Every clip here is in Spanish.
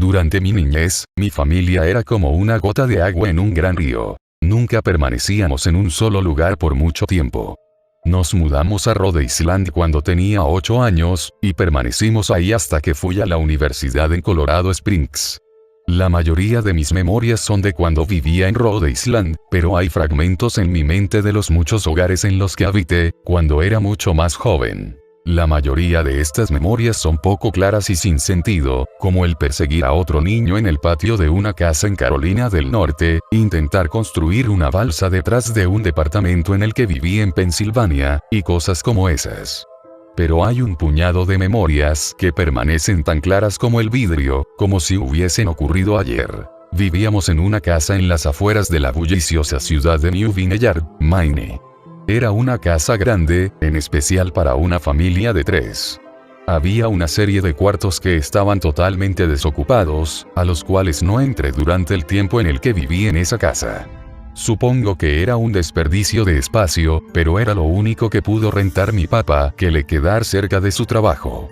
Durante mi niñez, mi familia era como una gota de agua en un gran río. Nunca permanecíamos en un solo lugar por mucho tiempo. Nos mudamos a Rhode Island cuando tenía 8 años, y permanecimos ahí hasta que fui a la universidad en Colorado Springs. La mayoría de mis memorias son de cuando vivía en Rhode Island, pero hay fragmentos en mi mente de los muchos hogares en los que habité, cuando era mucho más joven. La mayoría de estas memorias son poco claras y sin sentido, como el perseguir a otro niño en el patio de una casa en Carolina del Norte, intentar construir una balsa detrás de un departamento en el que viví en Pensilvania, y cosas como esas. Pero hay un puñado de memorias que permanecen tan claras como el vidrio, como si hubiesen ocurrido ayer. Vivíamos en una casa en las afueras de la bulliciosa ciudad de New Vineyard, Maine. Era una casa grande, en especial para una familia de 3. Había una serie de cuartos que estaban totalmente desocupados, a los cuales no entré durante el tiempo en el que viví en esa casa. Supongo que era un desperdicio de espacio, pero era lo único que pudo rentar mi papá, que le quedara cerca de su trabajo.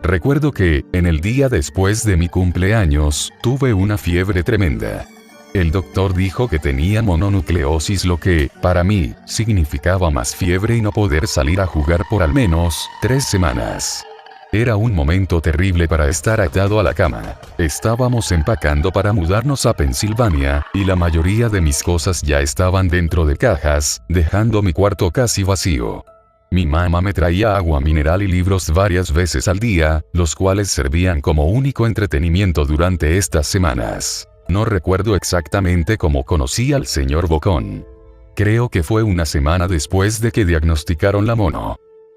Recuerdo que, en el día después de mi cumpleaños, tuve una fiebre tremenda. El doctor dijo que tenía mononucleosis, lo que, para mí, significaba más fiebre y no poder salir a jugar por al menos 3 semanas. Era un momento terrible para estar atado a la cama. Estábamos empacando para mudarnos a Pensilvania, y la mayoría de mis cosas ya estaban dentro de cajas, dejando mi cuarto casi vacío. Mi mamá me traía agua mineral y libros varias veces al día, los cuales servían como único entretenimiento durante estas semanas. No recuerdo exactamente cómo conocí al señor Bocón. Creo que fue una semana después de que diagnosticaron la mono.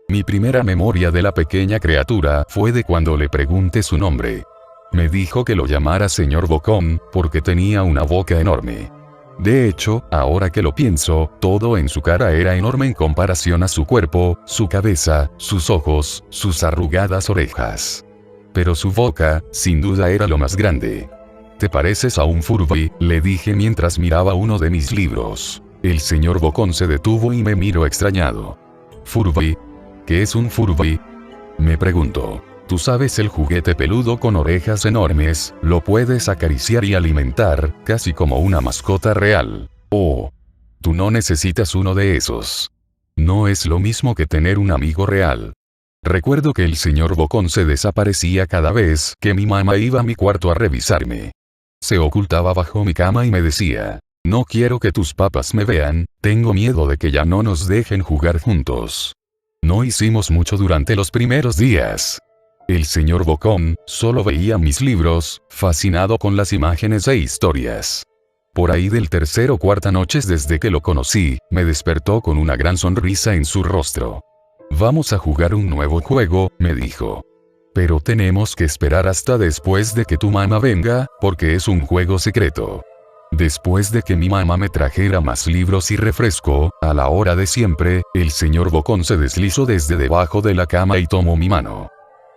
Mi primera memoria de la pequeña criatura fue de cuando le pregunté su nombre. Me dijo que lo llamara señor Bocón, porque tenía una boca enorme. De hecho, ahora que lo pienso, todo en su cara era enorme en comparación a su cuerpo, su cabeza, sus ojos, sus arrugadas orejas. Pero su boca, sin duda, era lo más grande. «¿Te pareces a un Furby?», le dije mientras miraba uno de mis libros. El señor Bocón se detuvo y me miró extrañado. «¿Furby? ¿Qué es un Furby?», me preguntó. «Tú sabes, el juguete peludo con orejas enormes, lo puedes acariciar y alimentar, casi como una mascota real. Oh, tú no necesitas uno de esos. No es lo mismo que tener un amigo real». Recuerdo que el señor Bocón se desaparecía cada vez que mi mamá iba a mi cuarto a revisarme. Se ocultaba bajo mi cama y me decía: «No quiero que tus papás me vean, tengo miedo de que ya no nos dejen jugar juntos». No hicimos mucho durante los primeros días. El señor Bocón solo veía mis libros, fascinado con las imágenes e historias. Por ahí del tercer o cuarta noche desde que lo conocí, me despertó con una gran sonrisa en su rostro. «Vamos a jugar un nuevo juego», me dijo. «Pero tenemos que esperar hasta después de que tu mamá venga, porque es un juego secreto». Después de que mi mamá me trajera más libros y refresco, a la hora de siempre, el señor Bocón se deslizó desde debajo de la cama y tomó mi mano.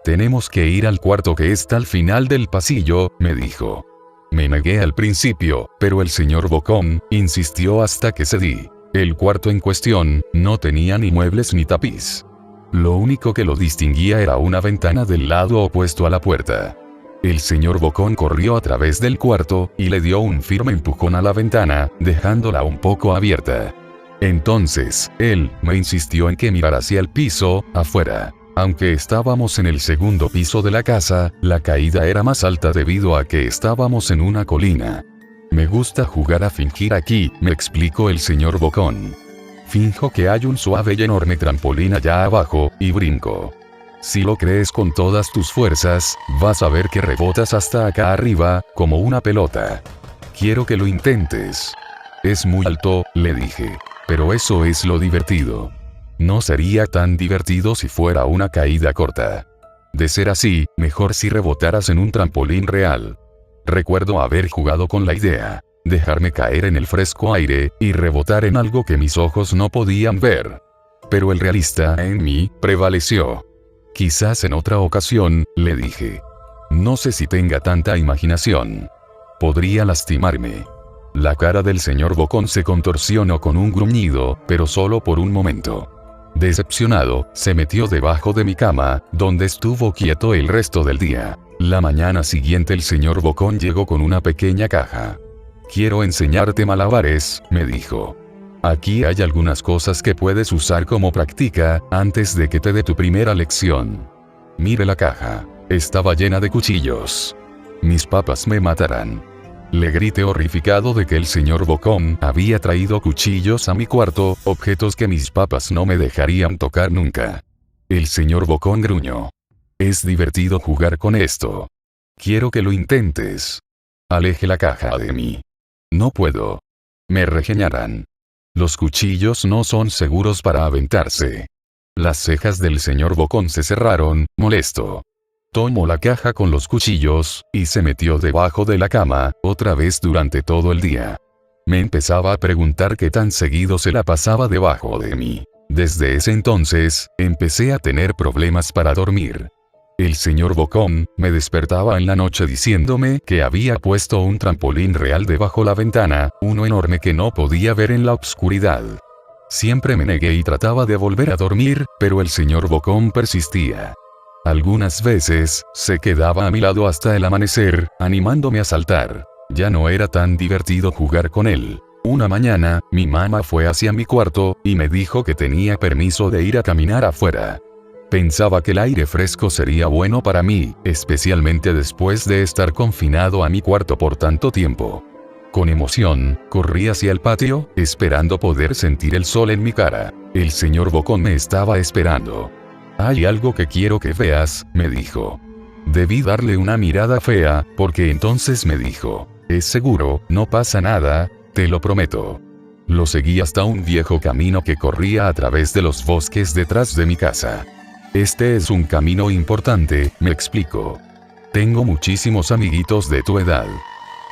«Tenemos que ir al cuarto que está al final del pasillo», me dijo. Me negué al principio, pero el señor Bocón insistió hasta que cedí. El cuarto en cuestión no tenía ni muebles ni tapiz. Lo único que lo distinguía era una ventana del lado opuesto a la puerta. El señor Bocón corrió a través del cuarto y le dio un firme empujón a la ventana, dejándola un poco abierta. Entonces, él me insistió en que mirara hacia el piso, afuera. Aunque estábamos en el segundo piso de la casa, la caída era más alta debido a que estábamos en una colina. «Me gusta jugar a fingir aquí», me explicó el señor Bocón. «Finjo que hay un suave y enorme trampolín allá abajo, y brinco. Si lo crees con todas tus fuerzas, vas a ver que rebotas hasta acá arriba, como una pelota. Quiero que lo intentes». «Es muy alto», le dije. «Pero eso es lo divertido. No sería tan divertido si fuera una caída corta. De ser así, mejor si rebotaras en un trampolín real». Recuerdo haber jugado con la idea, dejarme caer en el fresco aire, y rebotar en algo que mis ojos no podían ver. Pero el realista en mí prevaleció. «Quizás en otra ocasión», le dije. «No sé si tenga tanta imaginación. Podría lastimarme». La cara del señor Bocón se contorsionó con un gruñido, pero solo por un momento. Decepcionado, se metió debajo de mi cama, donde estuvo quieto el resto del día. La mañana siguiente el señor Bocón llegó con una pequeña caja. Quiero enseñarte malabares, me dijo. Aquí hay algunas cosas que puedes usar como práctica, antes de que te dé tu primera lección. Mire la caja. Estaba llena de cuchillos. Mis papás me matarán. Le grité horrificado de que el señor Bocón había traído cuchillos a mi cuarto, objetos que mis papás no me dejarían tocar nunca. El señor Bocón gruñó. Es divertido jugar con esto. Quiero que lo intentes. Aleje la caja de mí. No puedo. Me regañarán. Los cuchillos no son seguros para aventarse. Las cejas del señor Bocón se cerraron, molesto. Tomó la caja con los cuchillos, y se metió debajo de la cama, otra vez durante todo el día. Me empezaba a preguntar qué tan seguido se la pasaba debajo de mí. Desde ese entonces, empecé a tener problemas para dormir. El señor Bocón me despertaba en la noche diciéndome que había puesto un trampolín real debajo la ventana, uno enorme que no podía ver en la oscuridad. Siempre me negué y trataba de volver a dormir, pero el señor Bocón persistía. Algunas veces, se quedaba a mi lado hasta el amanecer, animándome a saltar. Ya no era tan divertido jugar con él. Una mañana, mi mamá fue hacia mi cuarto, y me dijo que tenía permiso de ir a caminar afuera. Pensaba que el aire fresco sería bueno para mí, especialmente después de estar confinado a mi cuarto por tanto tiempo. Con emoción, corrí hacia el patio, esperando poder sentir el sol en mi cara. El señor Bocón me estaba esperando. Hay algo que quiero que veas, me dijo. Debí darle una mirada fea, porque entonces me dijo, es seguro, no pasa nada, te lo prometo. Lo seguí hasta un viejo camino que corría a través de los bosques detrás de mi casa. Este es un camino importante, me explicó. Tengo muchísimos amiguitos de tu edad.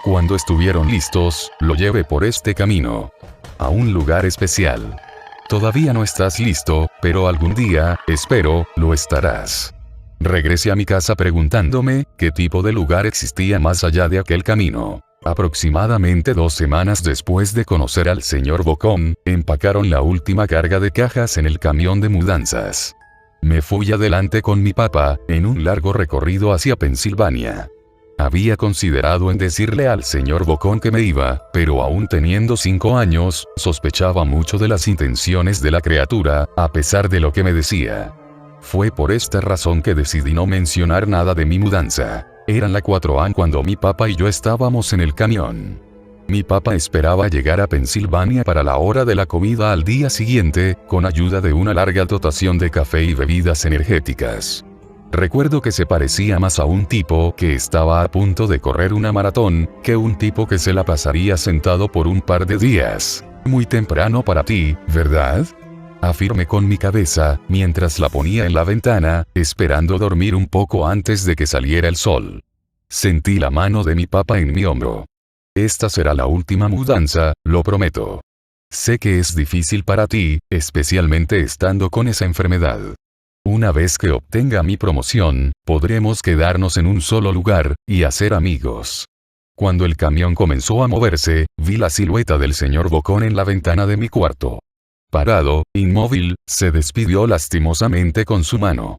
Cuando estuvieron listos, lo llevé por este camino. A un lugar especial. Todavía no estás listo, pero algún día, espero, lo estarás. Regresé a mi casa preguntándome qué tipo de lugar existía más allá de aquel camino. Aproximadamente 2 semanas después de conocer al señor Bocón, empacaron la última carga de cajas en el camión de mudanzas. Me fui adelante con mi papá, en un largo recorrido hacia Pensilvania. Había considerado en decirle al señor Bocón que me iba, pero aún teniendo 5 años, sospechaba mucho de las intenciones de la criatura, a pesar de lo que me decía. Fue por esta razón que decidí no mencionar nada de mi mudanza. Eran las 4 AM cuando mi papá y yo estábamos en el camión. Mi papá esperaba llegar a Pensilvania para la hora de la comida al día siguiente, con ayuda de una larga dotación de café y bebidas energéticas. Recuerdo que se parecía más a un tipo que estaba a punto de correr una maratón, que un tipo que se la pasaría sentado por un par de días. Muy temprano para ti, ¿verdad? Afirmé con mi cabeza, mientras la ponía en la ventana, esperando dormir un poco antes de que saliera el sol. Sentí la mano de mi papá en mi hombro. Esta será la última mudanza, lo prometo. Sé que es difícil para ti, especialmente estando con esa enfermedad. Una vez que obtenga mi promoción, podremos quedarnos en un solo lugar, y hacer amigos. Cuando el camión comenzó a moverse, vi la silueta del señor Bocón en la ventana de mi cuarto. Parado, inmóvil, se despidió lastimosamente con su mano.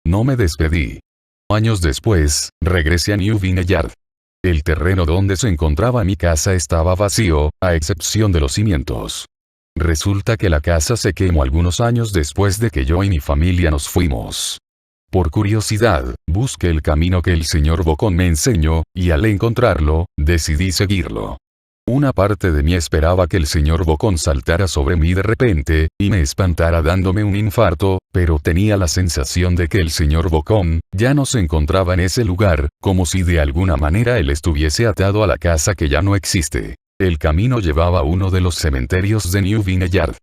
No me despedí. Años después, regresé a New Vineyard. El terreno donde se encontraba mi casa estaba vacío, a excepción de los cimientos. Resulta que la casa se quemó algunos años después de que yo y mi familia nos fuimos. Por curiosidad, busqué el camino que el señor Bocón me enseñó, y al encontrarlo, decidí seguirlo. Una parte de mí esperaba que el señor Bocón saltara sobre mí de repente, y me espantara dándome un infarto, pero tenía la sensación de que el señor Bocón ya no se encontraba en ese lugar, como si de alguna manera él estuviese atado a la casa que ya no existe. El camino llevaba a uno de los cementerios de New Vineyard.